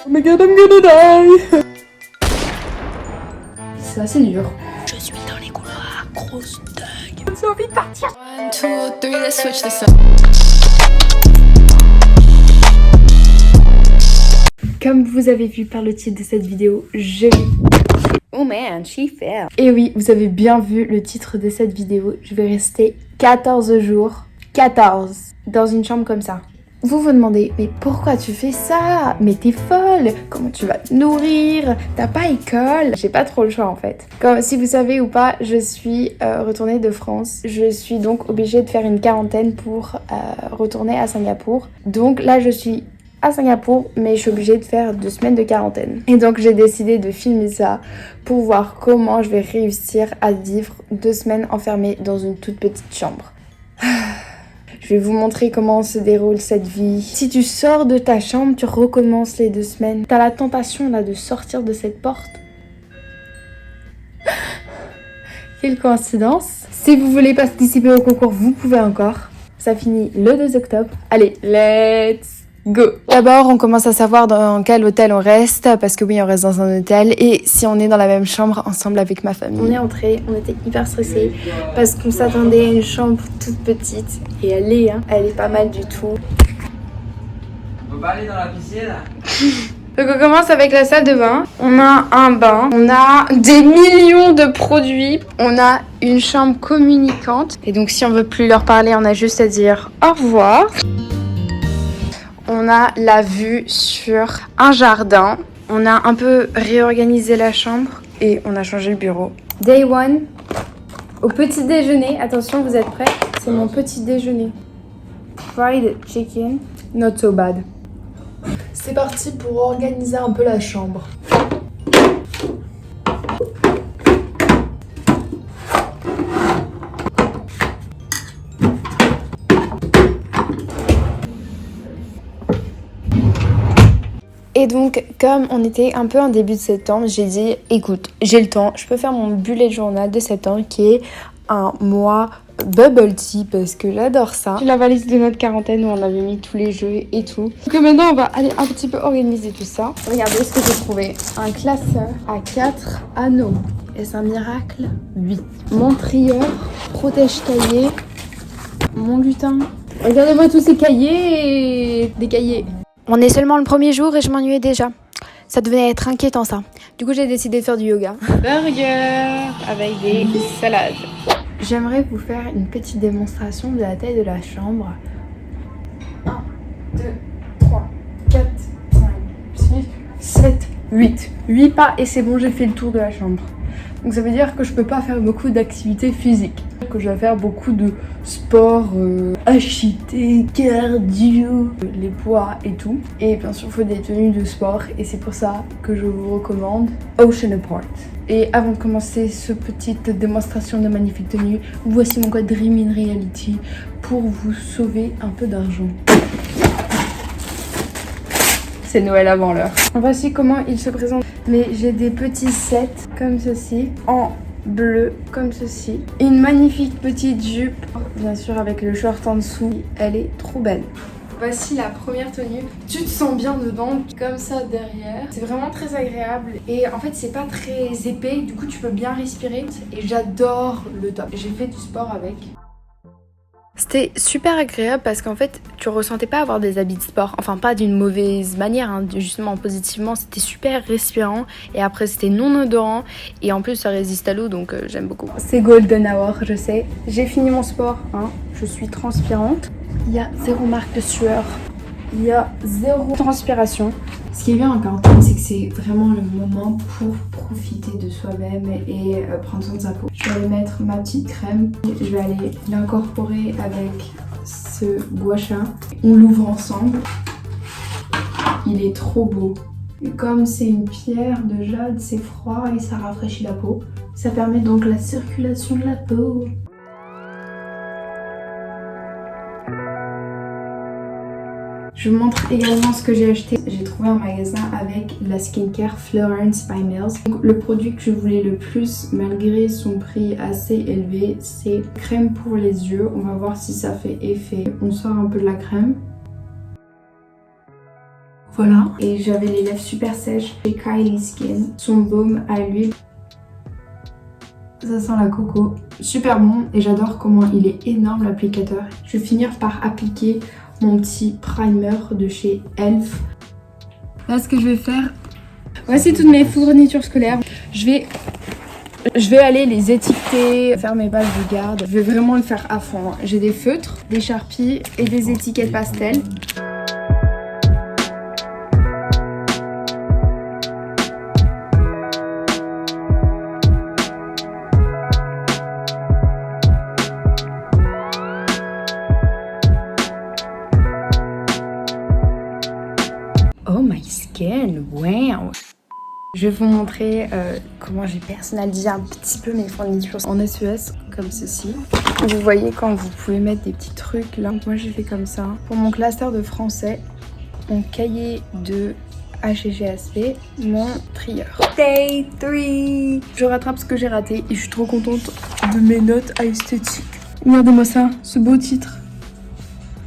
Oh my god, I'm gonna die. C'est assez dur. Je suis dans les couloirs, grosse dingue. J'ai envie de partir. 1, 2, 3, let's switch this up. Comme vous avez vu par le titre de cette vidéo, Oh man, she fell. Et oui, vous avez bien vu le titre de cette vidéo. Je vais rester 14 jours, 14, dans une chambre comme ça. Vous vous demandez, mais pourquoi tu fais ça? Mais t'es folle! Comment tu vas te nourrir? T'as pas école? J'ai pas trop le choix en fait. Comme si vous savez ou pas, je suis retournée de France. Je suis donc obligée de faire une quarantaine pour retourner à Singapour. Donc là, je suis à Singapour, mais je suis obligée de faire 2 semaines de quarantaine. Et donc j'ai décidé de filmer ça pour voir comment je vais réussir à vivre 2 semaines enfermée dans une toute petite chambre. Je vais vous montrer comment se déroule cette vie. Si tu sors de ta chambre, tu recommences les 2 semaines. T'as la tentation là de sortir de cette porte. Quelle coïncidence. Si vous voulez participer au concours, vous pouvez encore. Ça finit le 2 octobre. Allez, let's go. D'abord, on commence à savoir dans quel hôtel on reste, parce que oui, on reste dans un hôtel, et si on est dans la même chambre ensemble avec ma famille. On est entrés, on était hyper stressés, parce qu'on s'attendait à une chambre toute petite, et elle est pas mal du tout. On va pas aller dans la piscine. Donc on commence avec la salle de bain. On a un bain, on a des millions de produits, on a une chambre communicante, et donc si on veut plus leur parler, on a juste à dire au revoir. On a la vue sur un jardin. On a un peu réorganisé la chambre et on a changé le bureau. Day 1, au petit déjeuner. Attention, vous êtes prêts? C'est mon petit déjeuner. Fried chicken, not so bad. C'est parti pour organiser un peu la chambre. Et donc, comme on était un peu en début de septembre, j'ai dit, écoute, j'ai le temps, je peux faire mon bullet journal de septembre qui est un mois bubble tea parce que j'adore ça. J'ai la valise de notre quarantaine où on avait mis tous les jeux et tout. Donc maintenant, on va aller un petit peu organiser tout ça. Regardez ce que j'ai trouvé. Un classeur à 4 anneaux. Est-ce un miracle? 8. Mon trieur, protège cahier, mon lutin. Regardez-moi tous ces cahiers. Des cahiers. On est seulement le premier jour et je m'ennuyais déjà. Ça devait être inquiétant ça. Du coup j'ai décidé de faire du yoga. Burger avec des salades. J'aimerais vous faire une petite démonstration de la taille de la chambre. 1, 2, 3, 4, 5, 6, 7, 8. 8 pas et c'est bon, j'ai fait le tour de la chambre. Donc ça veut dire que je peux pas faire beaucoup d'activités physiques. Que je vais faire beaucoup de sport, HIIT, cardio, les poids et tout. Et bien sûr, il faut des tenues de sport et c'est pour ça que je vous recommande Ocean Apart. Et avant de commencer cette petite démonstration de magnifiques tenues, voici mon code Dream in Reality pour vous sauver un peu d'argent. C'est Noël avant l'heure. Voici comment il se présente. Mais j'ai des petits sets comme ceci, en bleu comme ceci. Une magnifique petite jupe, bien sûr avec le short en dessous. Elle est trop belle. Voici la première tenue. Tu te sens bien dedans, comme ça derrière. C'est vraiment très agréable. Et en fait, c'est pas très épais. Du coup, tu peux bien respirer. Et j'adore le top. J'ai fait du sport avec. C'était super agréable parce qu'en fait, tu ressentais pas avoir des habits de sport. Enfin, pas d'une mauvaise manière, hein, justement positivement. C'était super respirant et après, c'était non odorant. Et en plus, ça résiste à l'eau, donc j'aime beaucoup. C'est golden hour, je sais. J'ai fini mon sport, hein. Je suis transpirante. Il y a 0 marque de sueur. Il y a 0 transpiration. Ce qui est bien en quarantaine, c'est que c'est vraiment le moment pour profiter de soi-même et prendre soin de sa peau. Je vais aller mettre ma petite crème. Je vais aller l'incorporer avec ce gua sha. On l'ouvre ensemble. Il est trop beau. Et comme c'est une pierre de jade, c'est froid et ça rafraîchit la peau. Ça permet donc la circulation de la peau. Je vous montre également ce que j'ai acheté. J'ai trouvé un magasin avec la skincare Florence by Mills. Donc, le produit que je voulais le plus, malgré son prix assez élevé, c'est crème pour les yeux. On va voir si ça fait effet. On sort un peu de la crème. Voilà. Et j'avais les lèvres super sèches. Et Kylie Skin, son baume à l'huile. Ça sent la coco. Super bon et j'adore comment il est énorme l'applicateur. Je vais finir par appliquer mon petit primer de chez Elf. Là, ce que je vais faire... Voici toutes mes fournitures scolaires. Je vais aller les étiqueter, faire mes pages de garde. Je vais vraiment le faire à fond. J'ai des feutres, des Sharpies et des étiquettes pastel. Oh my skin, wow. Je vais vous montrer comment j'ai personnalisé un petit peu mes fournitures en SES, comme ceci. Vous voyez quand vous pouvez mettre des petits trucs là. Moi j'ai fait comme ça. Pour mon cluster de français, mon cahier de HGASP, mon trieur. Day 3. Je rattrape ce que j'ai raté et je suis trop contente de mes notes à esthétique. Regardez-moi ça, ce beau titre.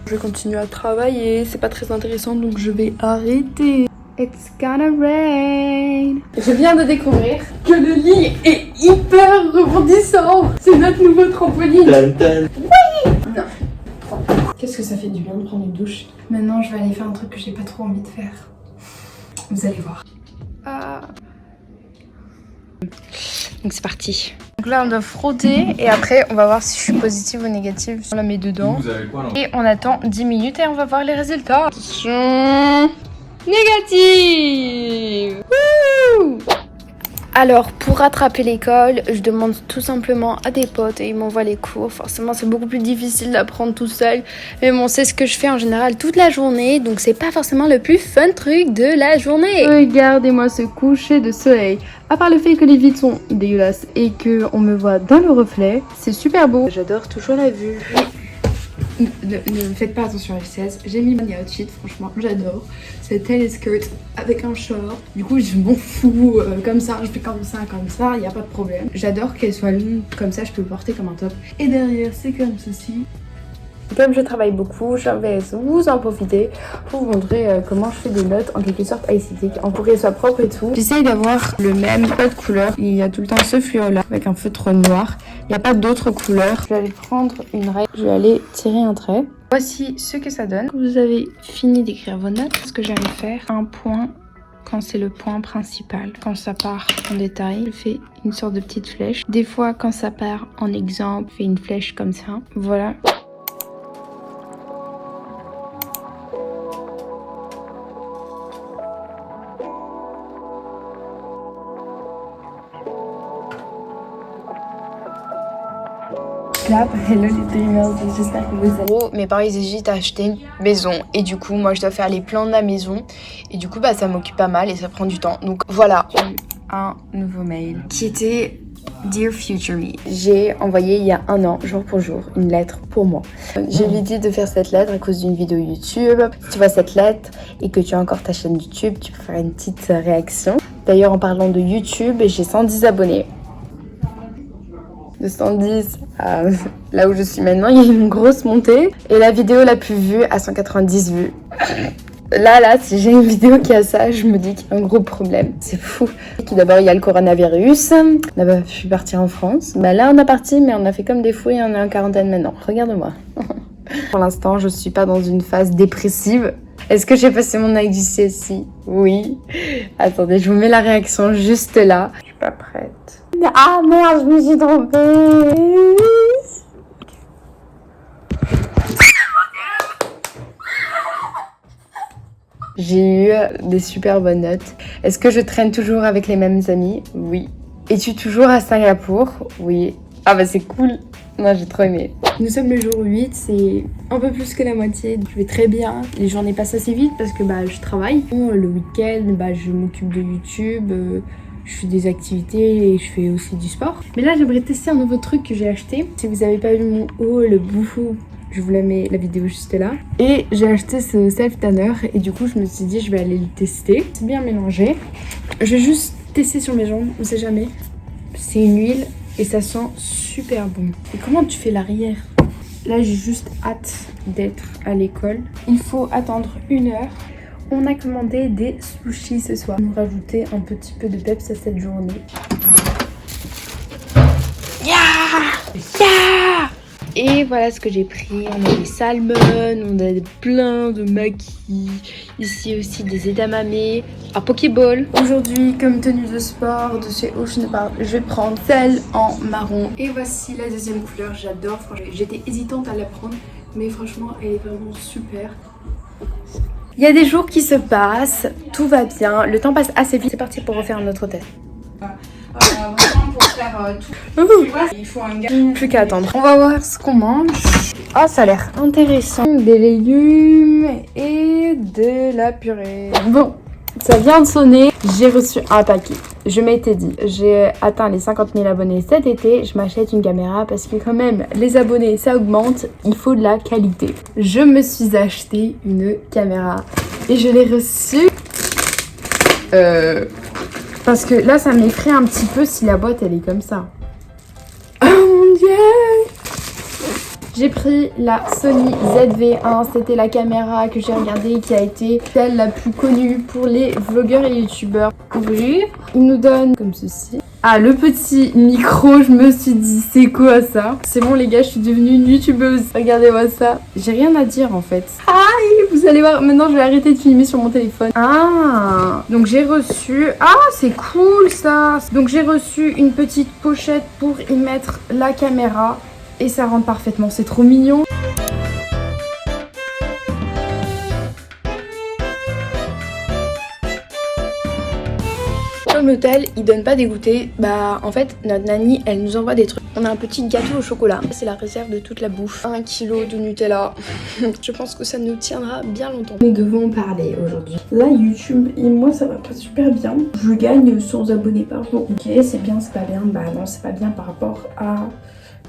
Je vais continuer à travailler, c'est pas très intéressant donc je vais arrêter. It's gonna rain. Je viens de découvrir que le lit est hyper rebondissant. C'est notre nouveau trampoline. Oui. Non. Qu'est-ce que ça fait du bien de prendre une douche. Maintenant, je vais aller faire un truc que j'ai pas trop envie de faire. Vous allez voir. Donc c'est parti. Donc là, on doit frotter et après, on va voir si je suis positive ou négative. On la met dedans. Vous avez quoi là? Et on attend 10 minutes et on va voir les résultats. Attention. Négative. Wouh. Alors, pour rattraper l'école, je demande tout simplement à des potes et ils m'envoient les cours. Forcément, c'est beaucoup plus difficile d'apprendre tout seul. Mais bon, c'est ce que je fais en général toute la journée. Donc, c'est pas forcément le plus fun truc de la journée. Regardez-moi ce coucher de soleil. À part le fait que les vitres sont dégueulasses et qu'on me voit dans le reflet, c'est super beau. J'adore toujours la vue. Ne faites pas attention à F16. J'ai mis mon outfit, franchement, j'adore. C'est tennis skirt avec un short. Du coup, je m'en fous. Comme ça, je fais comme ça, il n'y a pas de problème. J'adore qu'elle soit longue, comme ça, je peux le porter comme un top. Et derrière, c'est comme ceci. Comme je travaille beaucoup, je vais vous en profiter pour vous montrer comment je fais des notes en quelque sorte esthétiques, pour qu'elles soient propres et tout. J'essaye d'avoir le même code couleur. Il y a tout le temps ce fluo là avec un feutre noir. Il n'y a pas d'autres couleurs. Je vais aller prendre une règle. Je vais aller tirer un trait. Voici ce que ça donne. Quand vous avez fini d'écrire vos notes, ce que j'aime faire, un point quand c'est le point principal. Quand ça part en détail, je fais une sorte de petite flèche. Des fois, quand ça part en exemple, je fais une flèche comme ça. Voilà. Hello les dreamers, j'espère que vous allez. Mes parents ils hésitent à acheter une maison et du coup moi je dois faire les plans de la maison et du coup bah ça m'occupe pas mal et ça prend du temps. Donc voilà, j'ai eu un nouveau mail qui était Dear Future Me. J'ai envoyé il y a 1 an, jour pour jour, une lettre pour moi. J'ai lui dit de faire cette lettre à cause d'une vidéo YouTube. Si tu vois cette lettre et que tu as encore ta chaîne YouTube, tu peux faire une petite réaction. D'ailleurs en parlant de YouTube, j'ai 110 abonnés. De 110 à là où je suis maintenant, il y a une grosse montée. Et la vidéo la plus vue à 190 vues. Là, si j'ai une vidéo qui a ça, je me dis qu'il y a un gros problème. C'est fou. Tout d'abord, il y a le coronavirus. Là-bas, je suis partie en France. Bah là, on est parti, mais on a fait comme des fous et on est en quarantaine maintenant. Regarde-moi. Pour l'instant, je suis pas dans une phase dépressive. Est-ce que j'ai passé mon IGCSE? Oui. Attendez, je vous mets la réaction juste là. Je suis pas prête. Ah merde, je me suis trompée. J'ai eu des super bonnes notes. Est-ce que je traîne toujours avec les mêmes amis? Oui. Es-tu toujours à Singapour? Oui. Ah bah c'est cool. Moi j'ai trop aimé. Nous sommes le jour 8, c'est un peu plus que la moitié. Je vais très bien. Les journées passent assez vite parce que bah je travaille. Le week-end, bah je m'occupe de YouTube. Je fais des activités et je fais aussi du sport. Mais là, j'aimerais tester un nouveau truc que j'ai acheté. Si vous n'avez pas vu mon haul bouffou, je vous la mets la vidéo juste là. Et j'ai acheté ce self-tanner et du coup, je me suis dit, je vais aller le tester. C'est bien mélangé. Je vais juste tester sur mes jambes, on sait jamais. C'est une huile et ça sent super bon. Et comment tu fais l'arrière? Là, j'ai juste hâte d'être à l'école. Il faut attendre 1 heure On a commandé des sushis ce soir. On rajouter un petit peu de peps à cette journée. Et voilà ce que j'ai pris. On a des salmon, on a plein de makis. Ici aussi des edamame, un pokéball. Aujourd'hui, comme tenue de sport de chez Ocean Park, je vais prendre celle en marron. Et voici la deuxième couleur, j'adore. Franchement, j'étais hésitante à la prendre, mais franchement, elle est vraiment super. Il y a des jours qui se passent, tout va bien, le temps passe assez vite. C'est parti pour refaire notre test. Vraiment pour faire tout. Il faut un gars. Plus qu'à attendre. On va voir ce qu'on mange. Ah, ça a l'air intéressant. Des légumes et de la purée. Bon, ça vient de sonner. J'ai reçu un paquet. Je m'étais dit, j'ai atteint les 50 000 abonnés cet été. Je m'achète une caméra parce que quand même, les abonnés, ça augmente. Il faut de la qualité. Je me suis acheté une caméra et je l'ai reçue. Parce que là, ça m'effraie un petit peu si la boîte, elle est comme ça. Oh mon dieu! J'ai pris la Sony ZV-1. C'était la caméra que j'ai regardée qui a été celle la plus connue pour les vlogueurs et youtubeurs. Ouvrir. Il nous donne comme ceci. Ah, le petit micro, je me suis dit, c'est quoi ça? C'est bon les gars, je suis devenue une youtubeuse. Regardez-moi ça. J'ai rien à dire en fait. Aïe, vous allez voir, maintenant je vais arrêter de filmer sur mon téléphone. Ah, donc j'ai reçu... Ah, c'est cool ça. Donc j'ai reçu une petite pochette pour y mettre la caméra. Et ça rentre parfaitement, c'est trop mignon. Comme l'hôtel, ils donnent pas des goûters, bah en fait notre nanny elle nous envoie des trucs. On a un petit gâteau au chocolat, c'est la réserve de toute la bouffe. 1 kilo de Nutella. Je pense que ça nous tiendra bien longtemps. Nous devons parler aujourd'hui. Là YouTube, et moi ça va pas super bien. Je gagne 100 abonnés par jour. Ok, c'est bien, c'est pas bien. Bah non, c'est pas bien par rapport à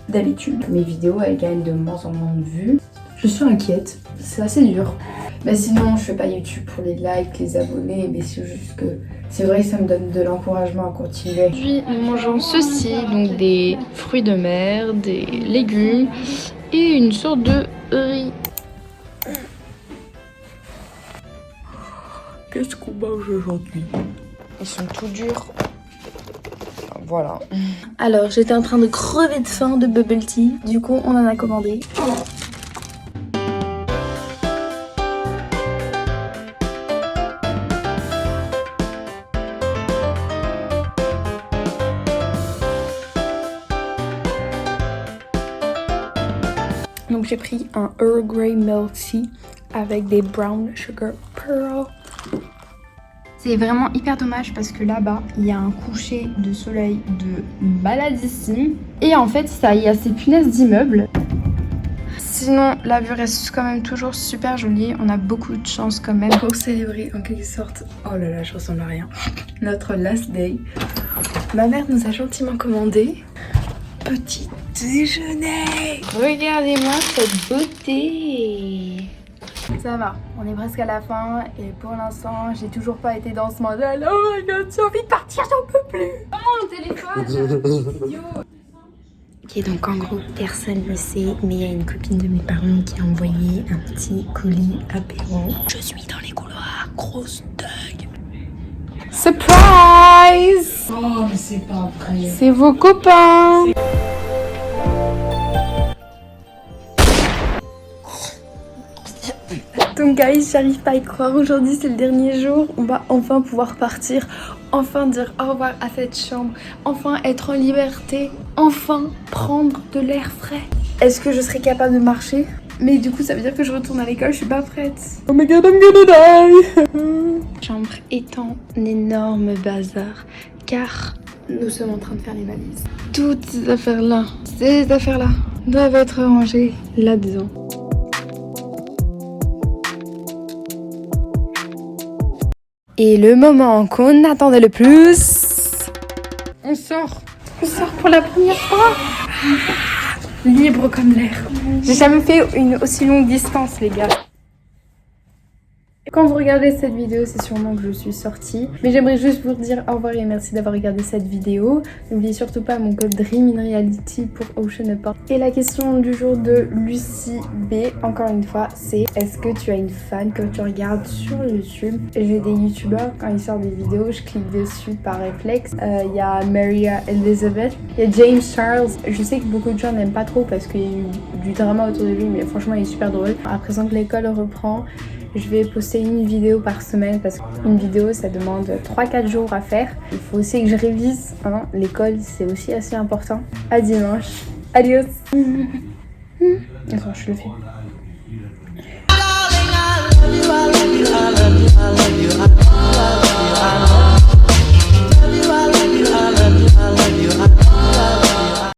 d'habitude. Mes vidéos elles gagnent de moins en moins de vues. Je suis inquiète, c'est assez dur. Mais sinon je fais pas YouTube pour les likes, les abonnés, mais c'est juste que c'est vrai que ça me donne de l'encouragement à continuer. Aujourd'hui nous mangeons ceci, donc des fruits de mer, des légumes et une sorte de riz. Qu'est-ce qu'on mange aujourd'hui? Ils sont tout durs. Voilà. Alors j'étais en train de crever de faim de bubble tea, du coup on en a commandé. Donc j'ai pris un Earl Grey Milk Tea avec des brown sugar pearls. C'est vraiment hyper dommage parce que là-bas, il y a un coucher de soleil de maladissime. Et en fait, ça, il y a ces punaises d'immeubles. Sinon, la vue reste quand même toujours super jolie. On a beaucoup de chance quand même pour célébrer en quelque sorte. Oh là là, je ressemble à rien. Notre last day. Ma mère nous a gentiment commandé petit déjeuner. Regardez-moi cette beauté. Ça va, on est presque à la fin et pour l'instant, j'ai toujours pas été dans ce modèle. Oh my god, j'ai envie de partir, j'en peux plus. Oh mon téléphone, j'ai un petit idiot. Ok, donc en gros, personne ne sait, mais il y a une copine de mes parents qui a envoyé un petit colis apéro. Je suis dans les couloirs, grosse thug. Surprise! Oh, mais c'est pas vrai. C'est vos copains. Donc guys, j'arrive pas à y croire. Aujourd'hui c'est le dernier jour. On va enfin pouvoir partir. Enfin dire au revoir à cette chambre. Enfin être en liberté. Enfin prendre de l'air frais. Est-ce que je serai capable de marcher? Mais du coup ça veut dire que je retourne à l'école. Je suis pas prête. Oh my god, I'm gonna die. La chambre est en énorme bazar. Car nous sommes en train de faire les valises. Toutes ces affaires-là doivent être rangées là-dedans. Et le moment qu'on attendait le plus... On sort pour la première fois. Libre comme l'air. J'ai jamais fait une aussi longue distance, les gars. Quand vous regardez cette vidéo, c'est sûrement que je suis sortie. Mais j'aimerais juste vous dire au revoir et merci d'avoir regardé cette vidéo. N'oubliez surtout pas mon code Dream in Reality pour Ocean Apart. Et la question du jour de Lucie B, encore une fois, c'est est-ce que tu as une fan que tu regardes sur YouTube? J'ai des youtubeurs, quand ils sortent des vidéos, je clique dessus par réflexe. Il y a Maria Elizabeth, il y a James Charles. Je sais que beaucoup de gens n'aiment pas trop parce qu'il y a eu du drama autour de lui, mais franchement il est super drôle. À présent que l'école reprend, je vais poster une vidéo par semaine parce qu'une vidéo ça demande 3-4 jours à faire. Il faut aussi que je révise, hein. L'école c'est aussi assez important. À dimanche. Adios. Attends, je le fais.